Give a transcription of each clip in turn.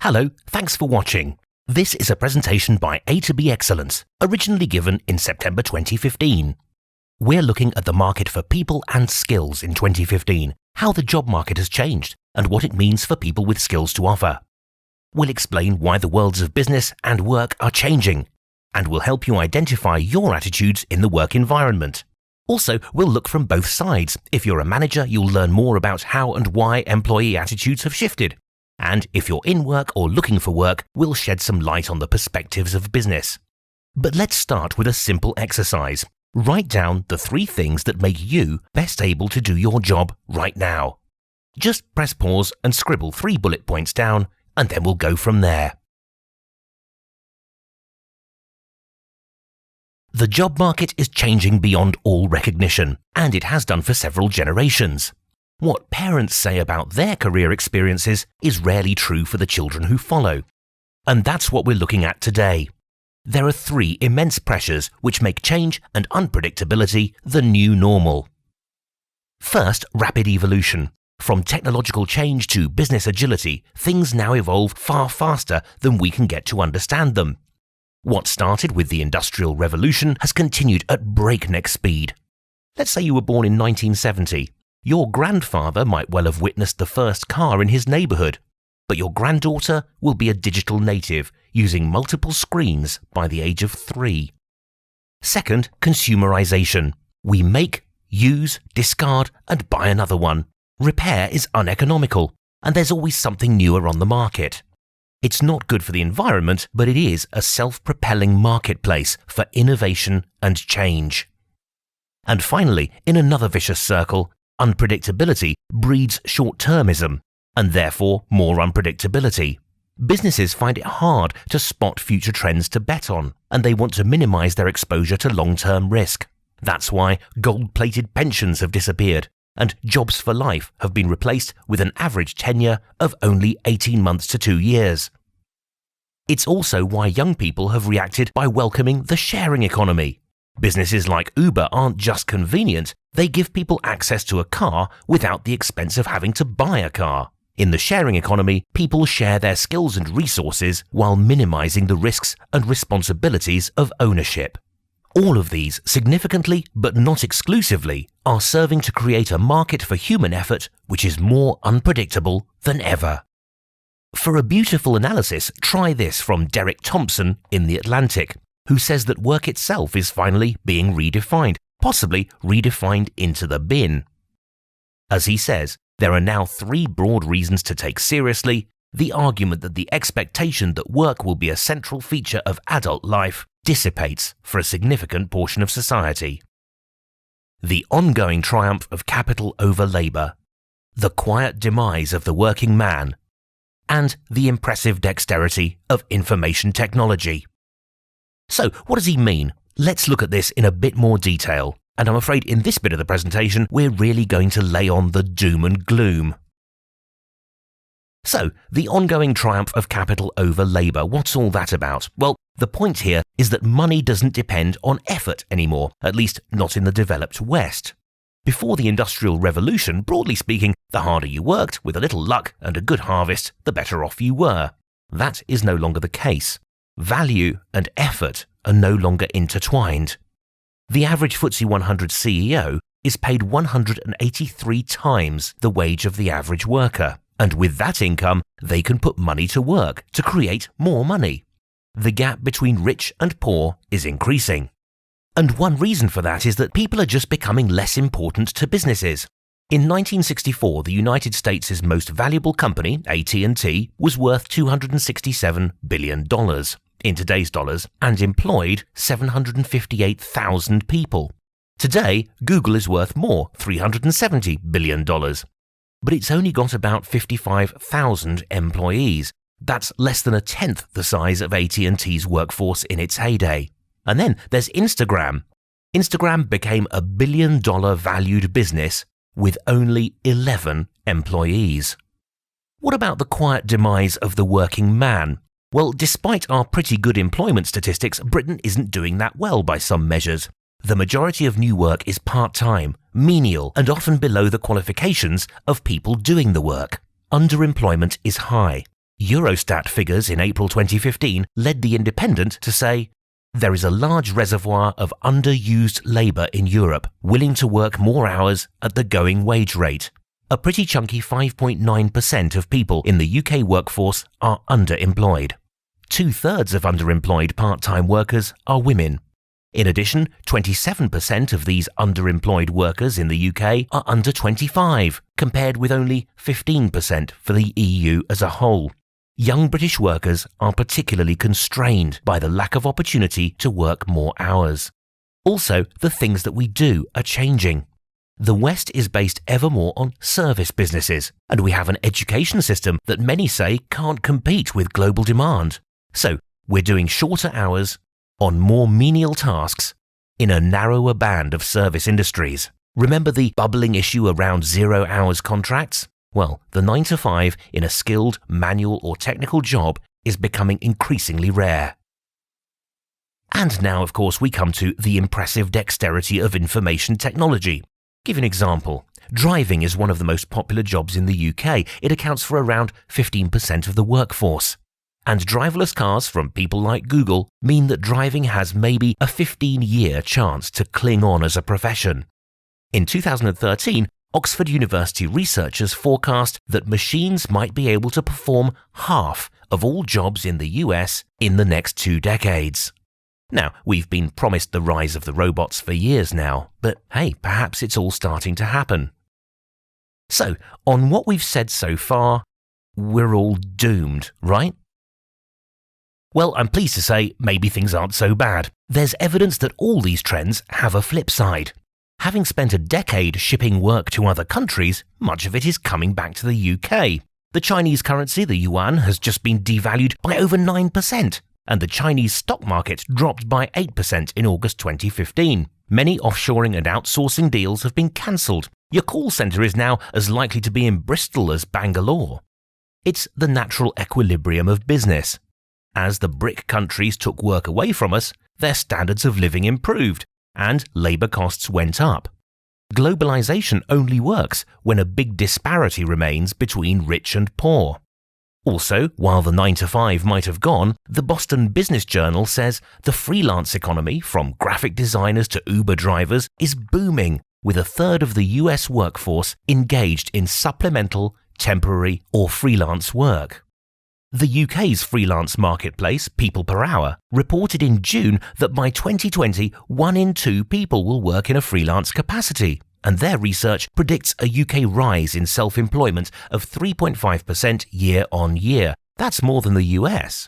Hello, thanks for watching. This is a presentation by A2B Excellence, originally given in September 2015. We're looking at the market for people and skills in 2015, how the job market has changed, and what it means for people with skills to offer. We'll explain why the worlds of business and work are changing, and we'll help you identify your attitudes in the work environment. Also, we'll look from both sides. If you're a manager, you'll learn more about how and why employee attitudes have shifted. And if you're in work or looking for work, we'll shed some light on the perspectives of business. But let's start with a simple exercise. Write down the 3 things that make you best able to do your job right now. Just press pause and scribble 3 bullet points down, and then we'll go from there. The job market is changing beyond all recognition, and it has done for several generations. What parents say about their career experiences is rarely true for the children who follow. And that's what we're looking at today. There are 3 immense pressures which make change and unpredictability the new normal. First, rapid evolution. From technological change to business agility, things now evolve far faster than we can get to understand them. What started with the Industrial Revolution has continued at breakneck speed. Let's say you were born in 1970. Your grandfather might well have witnessed the first car in his neighborhood, but your granddaughter will be a digital native using multiple screens by the age of 3. Second, consumerization. We make, use, discard, and buy another one. Repair is uneconomical, and there's always something newer on the market. It's not good for the environment, but it is a self-propelling marketplace for innovation and change. And finally, in another vicious circle, unpredictability breeds short-termism, and therefore more unpredictability. Businesses find it hard to spot future trends to bet on, and they want to minimize their exposure to long-term risk. That's why gold-plated pensions have disappeared, and jobs for life have been replaced with an average tenure of only 18 months to 2 years. It's also why young people have reacted by welcoming the sharing economy. Businesses like Uber aren't just convenient, they give people access to a car without the expense of having to buy a car. In the sharing economy, people share their skills and resources while minimizing the risks and responsibilities of ownership. All of these, significantly but not exclusively, are serving to create a market for human effort which is more unpredictable than ever. For a beautiful analysis, try this from Derek Thompson in The Atlantic, who says that work itself is finally being redefined, possibly redefined into the bin. As he says, there are now 3 broad reasons to take seriously the argument that the expectation that work will be a central feature of adult life dissipates for a significant portion of society. The ongoing triumph of capital over labour, the quiet demise of the working man, and the impressive dexterity of information technology. So, what does he mean? Let's look at this in a bit more detail, and I'm afraid in this bit of the presentation we're really going to lay on the doom and gloom. So, the ongoing triumph of capital over labour, what's all that about? Well, the point here is that money doesn't depend on effort anymore, at least not in the developed West. Before the Industrial Revolution, broadly speaking, the harder you worked, with a little luck and a good harvest, the better off you were. That is no longer the case. Value and effort are no longer intertwined. The average FTSE 100 CEO is paid 183 times the wage of the average worker, and with that income, they can put money to work to create more money. The gap between rich and poor is increasing. And one reason for that is that people are just becoming less important to businesses. In 1964, the United States' most valuable company, AT&T, was worth $267 billion in today's dollars and employed 758,000 people. Today, Google is worth more, $370 billion. But it's only got about 55,000 employees. That's less than 1/10 the size of AT&T's workforce in its heyday. And then there's Instagram. Instagram became a $1 billion valued business with only 11 employees. What about the quiet demise of the working man? Well, despite our pretty good employment statistics, Britain isn't doing that well by some measures. The majority of new work is part-time, menial, and often below the qualifications of people doing the work. Underemployment is high. Eurostat figures in April 2015 led The Independent to say, "There is a large reservoir of underused labour in Europe willing to work more hours at the going wage rate. A pretty chunky 5.9% of people in the UK workforce are underemployed. 2/3 of underemployed part-time workers are women. In addition, 27% of these underemployed workers in the UK are under 25, compared with only 15% for the EU as a whole. Young British workers are particularly constrained by the lack of opportunity to work more hours. Also, the things that we do are changing. The West is based ever more on service businesses, and we have an education system that many say can't compete with global demand. So, we're doing shorter hours, on more menial tasks, in a narrower band of service industries. Remember the bubbling issue around 0 hours contracts? Well, the 9 to 5 in a skilled, manual or technical job is becoming increasingly rare." And now, of course, we come to the impressive dexterity of information technology. Give you an example. Driving is one of the most popular jobs in the UK. It accounts for around 15% of the workforce. And driverless cars from people like Google mean that driving has maybe a 15-year chance to cling on as a profession. In 2013, Oxford University researchers forecast that machines might be able to perform half of all jobs in the US in the next 2 decades. Now, we've been promised the rise of the robots for years now, but hey, perhaps it's all starting to happen. So, on what we've said so far, we're all doomed, right? Well, I'm pleased to say maybe things aren't so bad. There's evidence that all these trends have a flip side. Having spent a decade shipping work to other countries, much of it is coming back to the UK. The Chinese currency, the yuan, has just been devalued by over 9%, and the Chinese stock market dropped by 8% in August 2015. Many offshoring and outsourcing deals have been cancelled. Your call centre is now as likely to be in Bristol as Bangalore. It's the natural equilibrium of business. As the BRIC countries took work away from us, their standards of living improved, and labour costs went up. Globalisation only works when a big disparity remains between rich and poor. Also, while the 9 to 5 might have gone, the Boston Business Journal says the freelance economy, from graphic designers to Uber drivers, is booming, with 1/3 of the US workforce engaged in supplemental, temporary or freelance work. The UK's freelance marketplace, People Per Hour, reported in June that by 2020, 1 in 2 people will work in a freelance capacity, and their research predicts a UK rise in self-employment of 3.5% year on year. That's more than the US.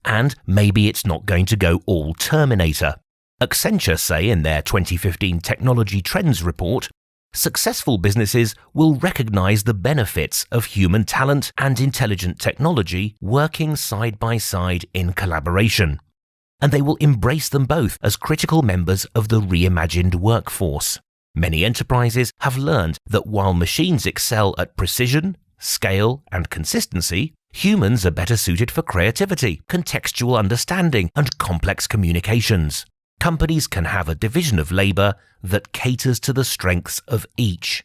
And maybe it's not going to go all Terminator. Accenture say in their 2015 Technology Trends report, successful businesses will recognise the benefits of human talent and intelligent technology working side by side in collaboration, and they will embrace them both as critical members of the reimagined workforce. Many enterprises have learned that while machines excel at precision, scale and consistency, humans are better suited for creativity, contextual understanding and complex communications. Companies can have a division of labour that caters to the strengths of each.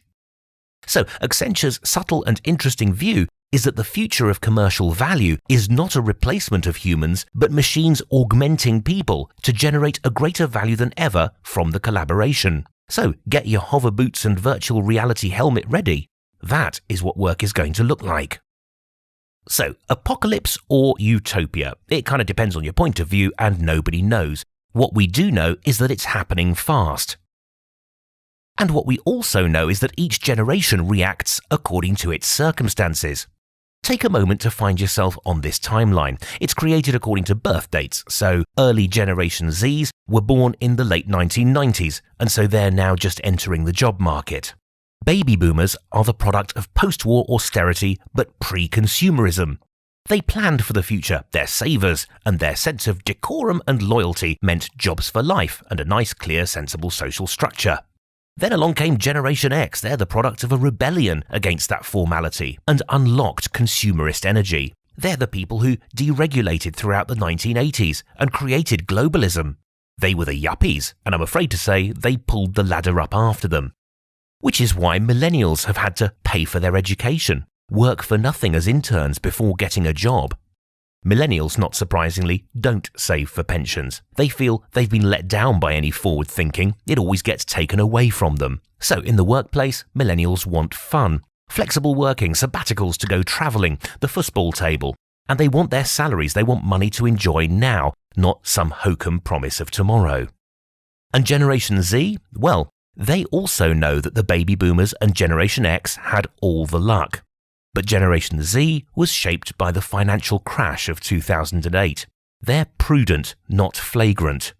So, Accenture's subtle and interesting view is that the future of commercial value is not a replacement of humans, but machines augmenting people to generate a greater value than ever from the collaboration. So, get your hover boots and virtual reality helmet ready. That is what work is going to look like. So, apocalypse or utopia? It kind of depends on your point of view, and nobody knows. What we do know is that it's happening fast. And what we also know is that each generation reacts according to its circumstances. Take a moment to find yourself on this timeline. It's created according to birth dates, so early Generation Zs were born in the late 1990s, and so they're now just entering the job market. Baby boomers are the product of post-war austerity but pre-consumerism. They planned for the future, they're savers, and their sense of decorum and loyalty meant jobs for life and a nice, clear, sensible social structure. Then along came Generation X. They're the product of a rebellion against that formality and unlocked consumerist energy. They're the people who deregulated throughout the 1980s and created globalism. They were the yuppies, and I'm afraid to say they pulled the ladder up after them. Which is why millennials have had to pay for their education. work for nothing as interns before getting a job. Millennials, not surprisingly, don't save for pensions. They feel they've been let down by any forward thinking. It always gets taken away from them. So in the workplace, millennials want fun, flexible working, sabbaticals to go travelling, the football table. And they want their salaries, they want money to enjoy now, not some hokum promise of tomorrow. And Generation Z? Well, they also know that the baby boomers and Generation X had all the luck. But Generation Z was shaped by the financial crash of 2008. They're prudent, not flagrant.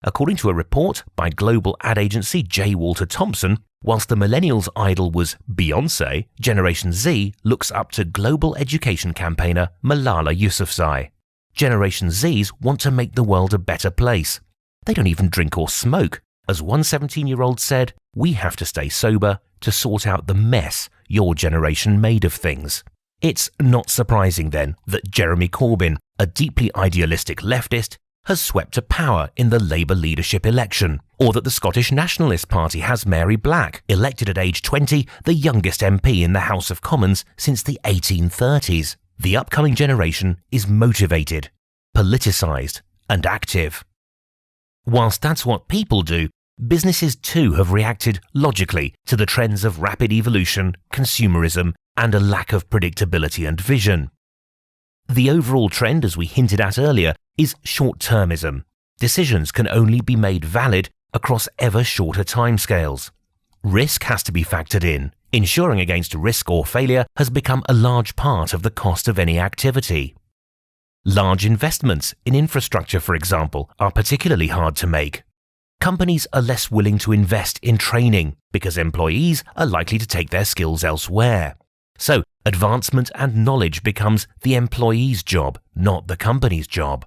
According to a report by global ad agency J. Walter Thompson, whilst the millennials' idol was Beyoncé, Generation Z looks up to global education campaigner Malala Yousafzai. Generation Zs want to make the world a better place. They don't even drink or smoke. As one 17-year-old said, "We have to stay sober to sort out the mess your generation made of things." It's not surprising then that Jeremy Corbyn, a deeply idealistic leftist, has swept to power in the Labour leadership election, or that the Scottish Nationalist Party has Mary Black, elected at age 20, the youngest MP in the House of Commons since the 1830s. The upcoming generation is motivated, politicised, and active. Whilst that's what people do, businesses too have reacted logically to the trends of rapid evolution, consumerism, and a lack of predictability and vision. The overall trend, as we hinted at earlier, is short-termism. Decisions can only be made valid across ever shorter timescales. Risk has to be factored in. Insuring against risk or failure has become a large part of the cost of any activity. Large investments in infrastructure, for example, are particularly hard to make. Companies are less willing to invest in training because employees are likely to take their skills elsewhere. So, advancement and knowledge becomes the employee's job, not the company's job.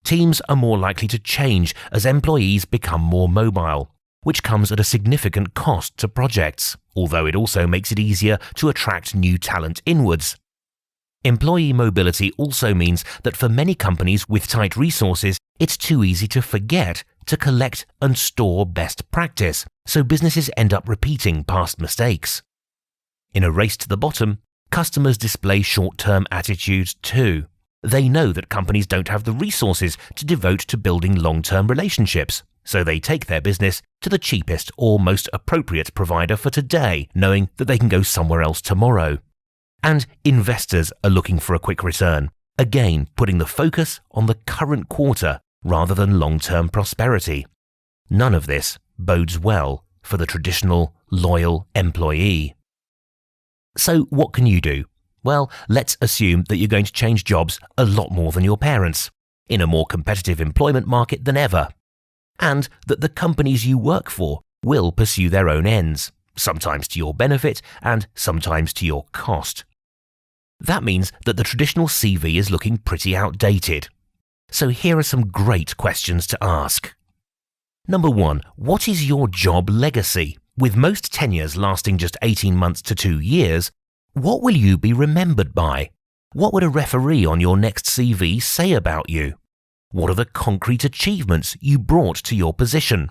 Teams are more likely to change as employees become more mobile, which comes at a significant cost to projects, although it also makes it easier to attract new talent inwards. Employee mobility also means that for many companies with tight resources, it's too easy to forget to collect and store best practice, so businesses end up repeating past mistakes. In a race to the bottom, customers display short-term attitudes too. They know that companies don't have the resources to devote to building long-term relationships, so they take their business to the cheapest or most appropriate provider for today, knowing that they can go somewhere else tomorrow. And investors are looking for a quick return, again putting the focus on the current quarter rather than long-term prosperity. None of this bodes well for the traditional, loyal employee. So what can you do? Well, let's assume that you're going to change jobs a lot more than your parents, in a more competitive employment market than ever, and that the companies you work for will pursue their own ends, sometimes to your benefit and sometimes to your cost. That means that the traditional CV is looking pretty outdated. So here are some great questions to ask. Number 1, what is your job legacy? With most tenures lasting just 18 months to 2 years, what will you be remembered by? What would a referee on your next CV say about you? What are the concrete achievements you brought to your position?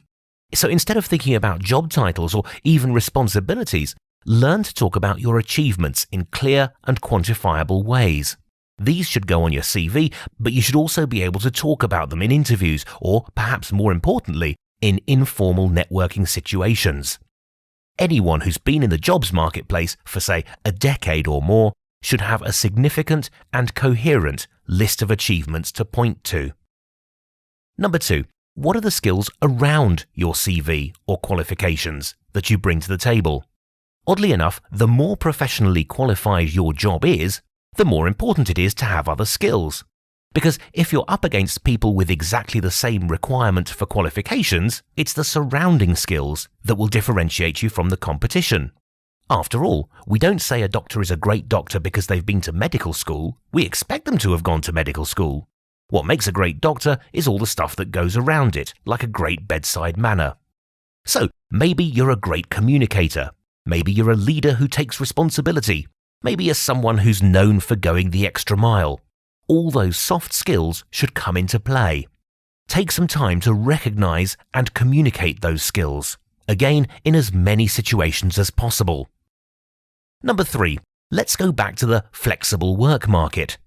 So instead of thinking about job titles or even responsibilities, learn to talk about your achievements in clear and quantifiable ways. These should go on your CV, but you should also be able to talk about them in interviews or, perhaps more importantly, in informal networking situations. Anyone who's been in the jobs marketplace for, say, a decade or more should have a significant and coherent list of achievements to point to. Number 2, what are the skills around your CV or qualifications that you bring to the table? Oddly enough, the more professionally qualified your job is, the more important it is to have other skills. Because if you're up against people with exactly the same requirement for qualifications, it's the surrounding skills that will differentiate you from the competition. After all, we don't say a doctor is a great doctor because they've been to medical school. We expect them to have gone to medical school. What makes a great doctor is all the stuff that goes around it, like a great bedside manner. So, maybe you're a great communicator. Maybe you're a leader who takes responsibility. Maybe you're someone who's known for going the extra mile. All those soft skills should come into play. Take some time to recognize and communicate those skills, again in as many situations as possible. Number 3, let's go back to the flexible work market.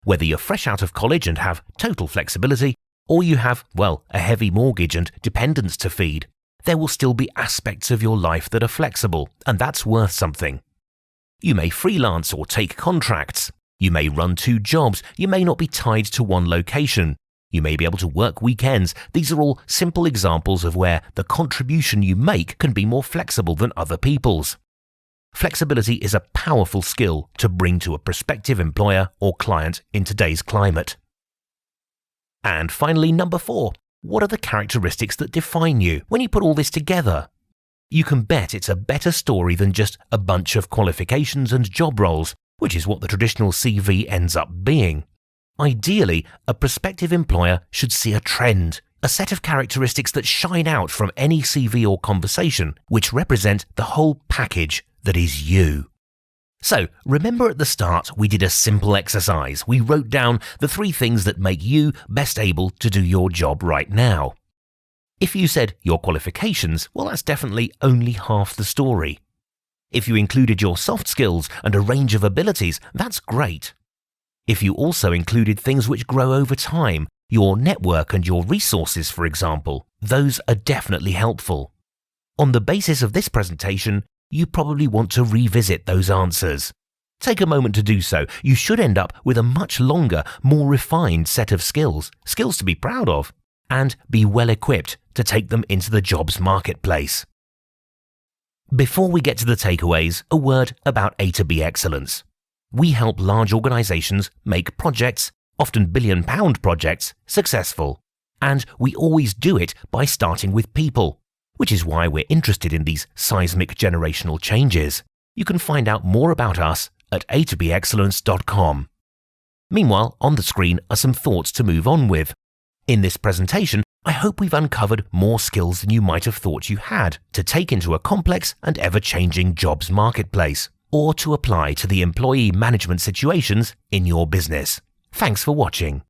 Whether you're fresh out of college and have total flexibility, or you have, well, a heavy mortgage and dependents to feed, there will still be aspects of your life that are flexible, and that's worth something. You may freelance or take contracts. You may run 2 jobs. You may not be tied to one location. You may be able to work weekends. These are all simple examples of where the contribution you make can be more flexible than other people's. Flexibility is a powerful skill to bring to a prospective employer or client in today's climate. And finally, number 4. What are the characteristics that define you when you put all this together? You can bet it's a better story than just a bunch of qualifications and job roles, which is what the traditional CV ends up being. Ideally, a prospective employer should see a trend, a set of characteristics that shine out from any CV or conversation, which represent the whole package that is you. So, remember at the start we did a simple exercise. We wrote down the 3 things that make you best able to do your job right now. If you said your qualifications, well, that's definitely only half the story. If you included your soft skills and a range of abilities, that's great. If you also included things which grow over time, your network and your resources, for example, those are definitely helpful. On the basis of this presentation, you probably want to revisit those answers. Take a moment to do so. You should end up with a much longer, more refined set of skills to be proud of, and be well equipped to take them into the jobs marketplace. Before we get to the takeaways, a word about A2B Excellence. We help large organizations make projects, often billion-pound projects, successful. And we always do it by starting with people, which is why we're interested in these seismic generational changes. You can find out more about us at a2bexcellence.com. Meanwhile, on the screen are some thoughts to move on with. In this presentation, I hope we've uncovered more skills than you might have thought you had to take into a complex and ever-changing jobs marketplace, or to apply to the employee management situations in your business. Thanks for watching.